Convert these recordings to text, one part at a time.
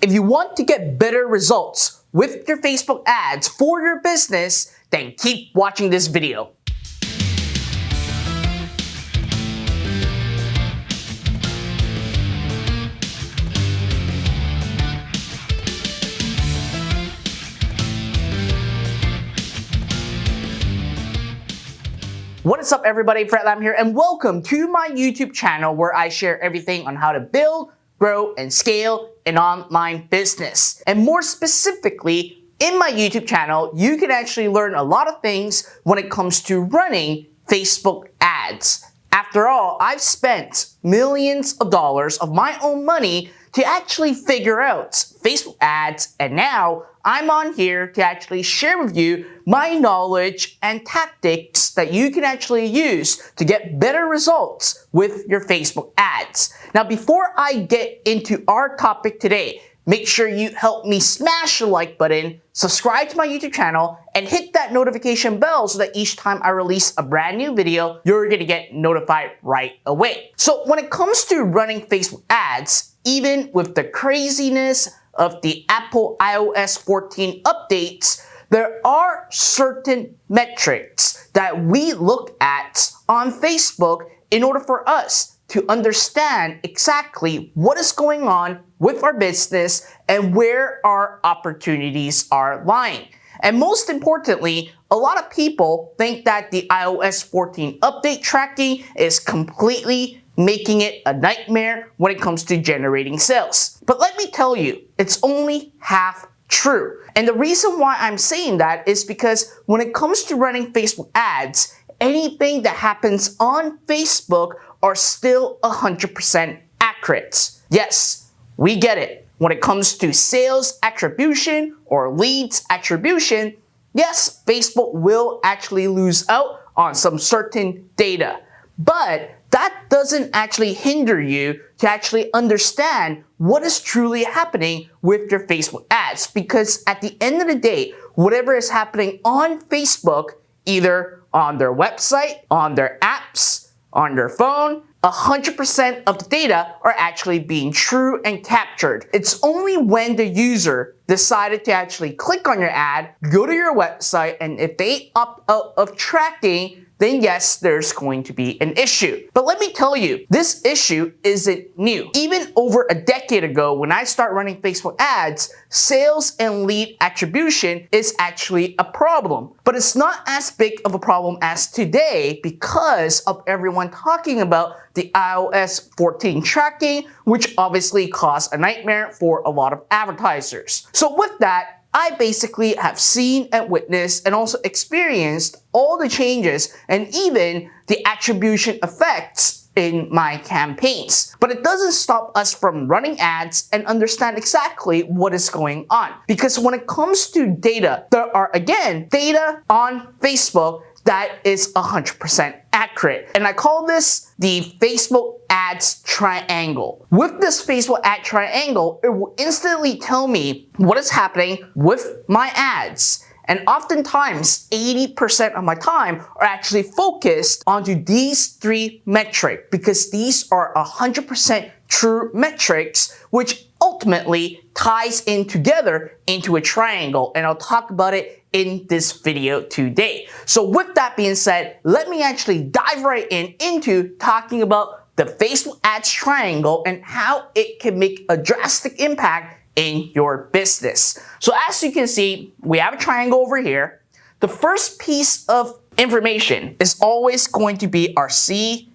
If you want to get better results with your Facebook ads for your business, then keep watching this video. What is up, everybody? Fred Lam here, and welcome to my YouTube channel where I share everything on how to build, grow, and scale an online business. And more specifically, in my YouTube channel, you can actually learn a lot of things when it comes to running Facebook ads. After all, I've spent millions of dollars of my own money to actually figure out Facebook ads, and now I'm on here to actually share with you my knowledge and tactics that you can actually use to get better results with your Facebook ads. Now, before I get into our topic today, make sure you help me smash the like button, subscribe to my YouTube channel, and hit that notification bell so that each time I release a brand new video, you're gonna get notified right away. So when it comes to running Facebook ads, even with the craziness of the Apple iOS 14 updates, there are certain metrics that we look at on Facebook in order for us to understand exactly what is going on with our business and where our opportunities are lying. And most importantly, a lot of people think that the iOS 14 update tracking is completely making it a nightmare when it comes to generating sales. But let me tell you, it's only half true. And the reason why I'm saying that is because when it comes to running Facebook ads, anything that happens on Facebook are still 100% accurate. Yes, we get it. When it comes to sales attribution or leads attribution, yes, Facebook will actually lose out on some certain data. But that doesn't actually hinder you to actually understand what is truly happening with your Facebook ads. Because at the end of the day, whatever is happening on Facebook, either on their website, on their apps, on their phone, 100% of the data are actually being true and captured. It's only when the user decided to actually click on your ad, go to your website, and if they opt out of tracking, then yes, there's going to be an issue. But let me tell you, this issue isn't new. Even over a decade ago, when I started running Facebook ads, sales and lead attribution is actually a problem. But it's not as big of a problem as today because of everyone talking about the iOS 14 tracking, which obviously caused a nightmare for a lot of advertisers. So with that, I basically have seen and witnessed and also experienced all the changes and even the attribution effects in my campaigns. But it doesn't stop us from running ads and understand exactly what is going on. Because when it comes to data, there are again data on Facebook that is 100% accurate. And I call this the Facebook ads triangle. With this Facebook ad triangle, it will instantly tell me what is happening with my ads. And oftentimes, 80% of my time are actually focused onto these three metrics because these are 100% true metrics, which ultimately ties in together into a triangle. And I'll talk about it in this video today. So with that being said, let me actually dive right into talking about the Facebook ads triangle and how it can make a drastic impact in your business. So as you can see, we have a triangle over here. The first piece of information is always going to be our CTR,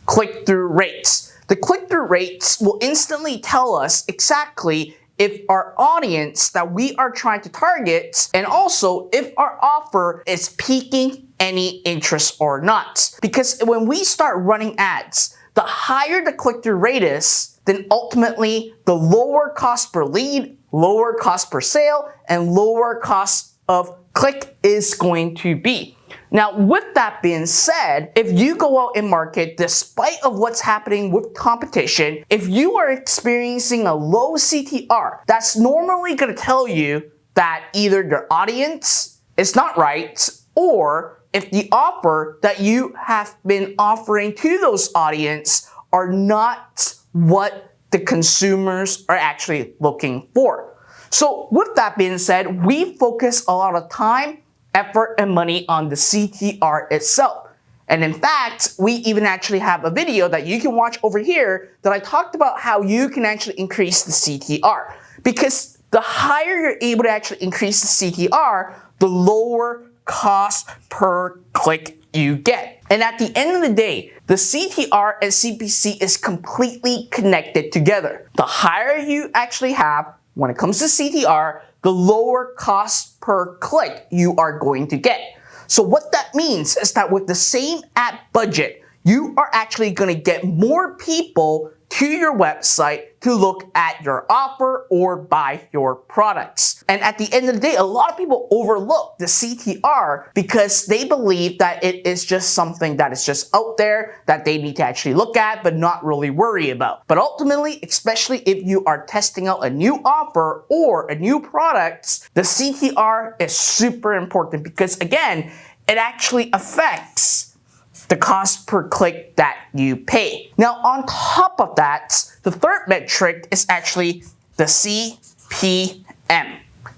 click-through rates. The click-through rates will instantly tell us exactly if our audience that we are trying to target and also if our offer is piquing any interest or not. Because when we start running ads, the higher the click-through rate is, then ultimately the lower cost per lead, lower cost per sale, and lower cost of click is going to be. Now, with that being said, if you go out and market, despite of what's happening with competition, if you are experiencing a low CTR, that's normally going to tell you that either your audience is not right, or if the offer that you have been offering to those audience are not what the consumers are actually looking for. So with that being said, we focus a lot of time, effort, and money on the CTR itself. And in fact, we even actually have a video that you can watch over here that I talked about how you can actually increase the CTR. Because the higher you're able to actually increase the CTR, the lower cost per click you get. And at the end of the day, the CTR and CPC is completely connected together. The higher you actually have when it comes to CTR, the lower cost per click you are going to get. So what that means is that with the same ad budget, you are actually going to get more people to your website to look at your offer or buy your products. And at the end of the day, a lot of people overlook the CTR because they believe that it is just something that is just out there that they need to actually look at but not really worry about. But ultimately, especially if you are testing out a new offer or a new product, the CTR is super important because again, it actually affects the cost per click that you pay. Now, on top of that, the third metric is actually the CPM,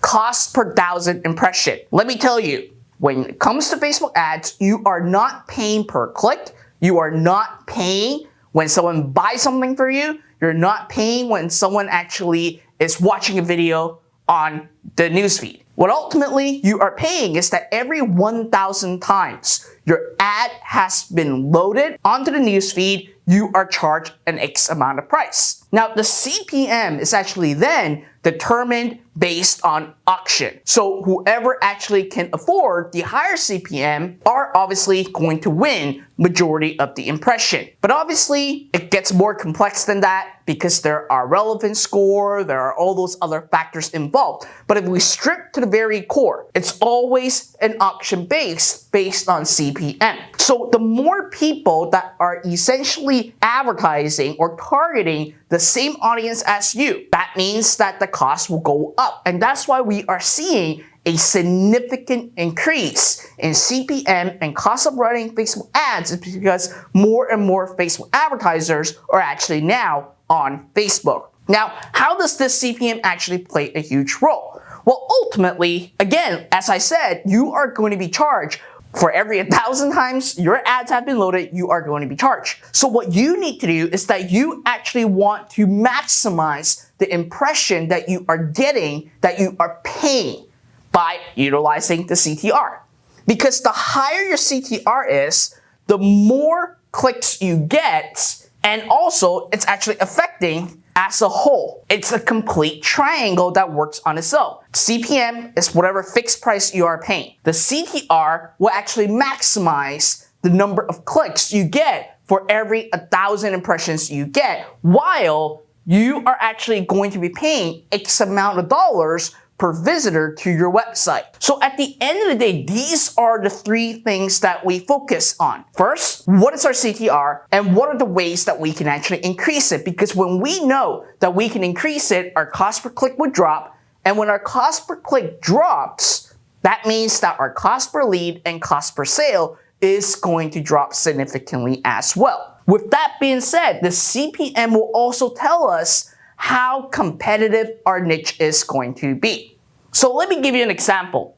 cost per 1,000 impression. Let me tell you, when it comes to Facebook ads, you are not paying per click. You are not paying when someone buys something for you. You're not paying when someone actually is watching a video on the newsfeed. What ultimately you are paying is that every 1,000 times your ad has been loaded onto the newsfeed, you are charged an X amount of price. Now, the CPM is actually then determined based on auction. So whoever actually can afford the higher CPM are obviously going to win majority of the impression. But obviously, it gets more complex than that because there are relevance score, there are all those other factors involved. But if we strip to the very core, it's always an auction based on CPM. So the more people that are essentially advertising or targeting the same audience as you, that means that the cost will go up. And that's why we are seeing a significant increase in CPM and cost of running Facebook ads is because more and more Facebook advertisers are actually now on Facebook. Now, how does this CPM actually play a huge role? Well, ultimately, again, as I said, you are going to be charged for every 1,000 times your ads have been loaded, you are going to be charged. So what you need to do is that you actually want to maximize the impression that you are getting, that you are paying by utilizing the CTR. Because the higher your CTR is, the more clicks you get, and also it's actually affecting as a whole. It's a complete triangle that works on its own. CPM is whatever fixed price you are paying. The CTR will actually maximize the number of clicks you get for every 1,000 impressions you get, while you are actually going to be paying X amount of dollars per visitor to your website. So at the end of the day, these are the three things that we focus on. First, what is our CTR and what are the ways that we can actually increase it? Because when we know that we can increase it, our cost per click would drop. And when our cost per click drops, that means that our cost per lead and cost per sale is going to drop significantly as well. With that being said, the CPM will also tell us how competitive our niche is going to be. So let me give you an example.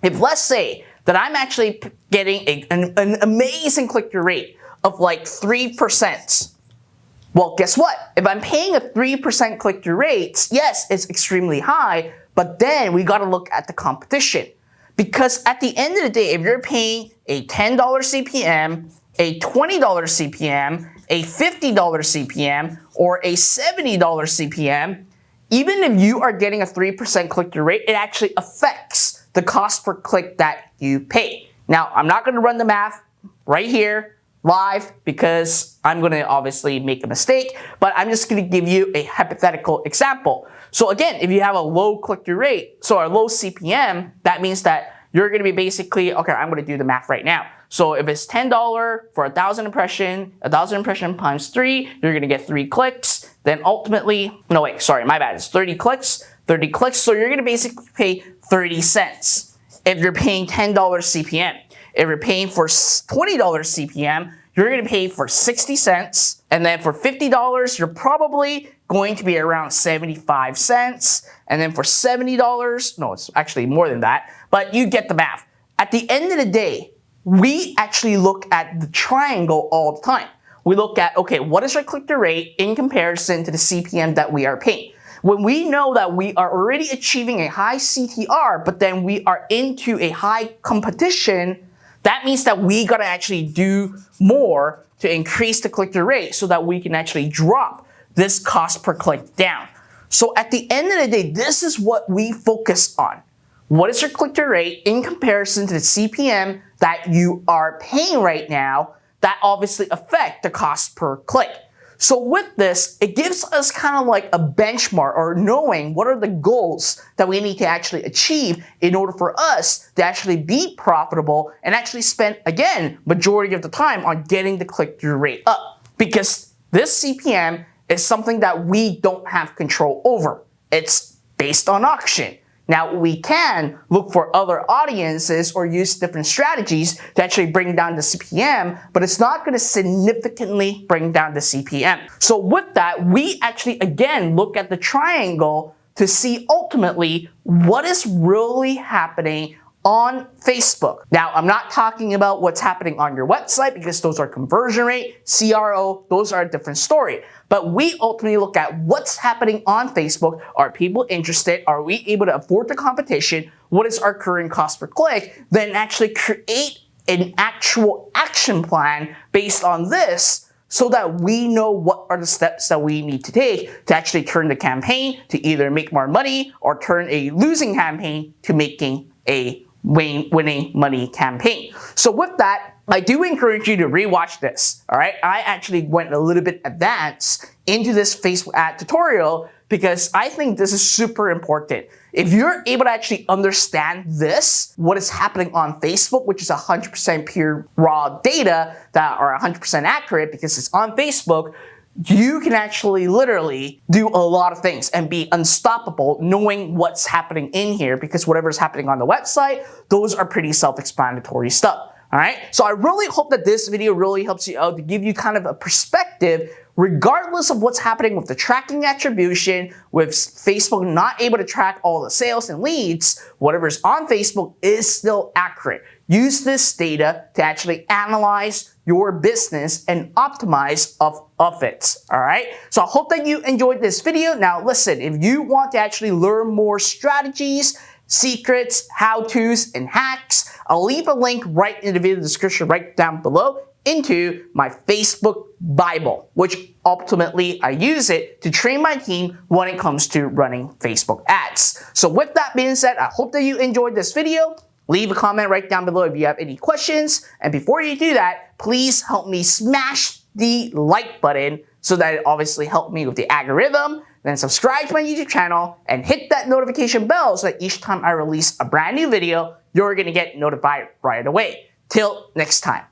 If let's say that I'm actually getting an amazing click-through rate of like 3%, well, guess what? If I'm paying a 3% click-through rate, yes, it's extremely high, but then we gotta look at the competition. Because at the end of the day, if you're paying a $10 CPM, a $20 CPM, a $50 CPM, or a $70 CPM, even if you are getting a 3% click-through rate, it actually affects the cost per click that you pay. Now, I'm not going to run the math right here live because I'm going to obviously make a mistake, but I'm just going to give you a hypothetical example. So again, if you have a low click-through rate, so a low CPM, that means that you're going to be basically, okay, I'm going to do the math right now. So if it's $10 for 1,000 impression times 3, you're going to get 3 clicks. Then ultimately, no wait, sorry, my bad. It's 30 clicks. So you're going to basically pay 30 cents if you're paying $10 CPM. If you're paying for $20 CPM, you're going to pay for 60 cents. And then for $50, you're probably going to be around 75 cents. And then for $70, no, it's actually more than that, but you get the math. At the end of the day, we actually look at the triangle all the time. We look at, okay, what is our click-through rate in comparison to the CPM that we are paying? When we know that we are already achieving a high CTR, but then we are into a high competition, that means that we gotta actually do more to increase the click-through rate so that we can actually drop this cost per click down. So at the end of the day, this is what we focus on. What is your click-through rate in comparison to the CPM that you are paying right now? That obviously affect the cost per click. So with this, it gives us kind of like a benchmark or knowing what are the goals that we need to actually achieve in order for us to actually be profitable and actually spend, again, majority of the time on getting the click-through rate up. Because this CPM is something that we don't have control over. It's based on auction. Now, we can look for other audiences or use different strategies to actually bring down the CPM, but it's not going to significantly bring down the CPM. So with that, we actually, again, look at the triangle to see ultimately what is really happening on Facebook. Now, I'm not talking about what's happening on your website because those are conversion rate, CRO, those are a different story. But we ultimately look at what's happening on Facebook. Are people interested? Are we able to afford the competition? What is our current cost per click? Then actually create an actual action plan based on this so that we know what are the steps that we need to take to actually turn the campaign to either make more money or turn a losing campaign to making a winning money campaign. So with that, I do encourage you to rewatch this, all right? I actually went a little bit advanced into this Facebook ad tutorial because I think this is super important. If you're able to actually understand this, what is happening on Facebook, which is 100% pure raw data that are 100% accurate because it's on Facebook, you can actually literally do a lot of things and be unstoppable knowing what's happening in here because whatever's happening on the website, those are pretty self-explanatory stuff. All right, so I really hope that this video really helps you out to give you kind of a perspective regardless of what's happening with the tracking attribution, with Facebook not able to track all the sales and leads, whatever's on Facebook is still accurate. Use this data to actually analyze your business and optimize of it, all right? So I hope that you enjoyed this video. Now listen, if you want to actually learn more strategies, secrets, how-tos, and hacks, I'll leave a link right in the video description right down below into my Facebook Bible, which ultimately I use it to train my team when it comes to running Facebook ads. So with that being said, I hope that you enjoyed this video. Leave a comment right down below if you have any questions. And before you do that, please help me smash the like button so that it obviously helps me with the algorithm. Then subscribe to my YouTube channel and hit that notification bell so that each time I release a brand new video, you're gonna get notified right away. Till next time.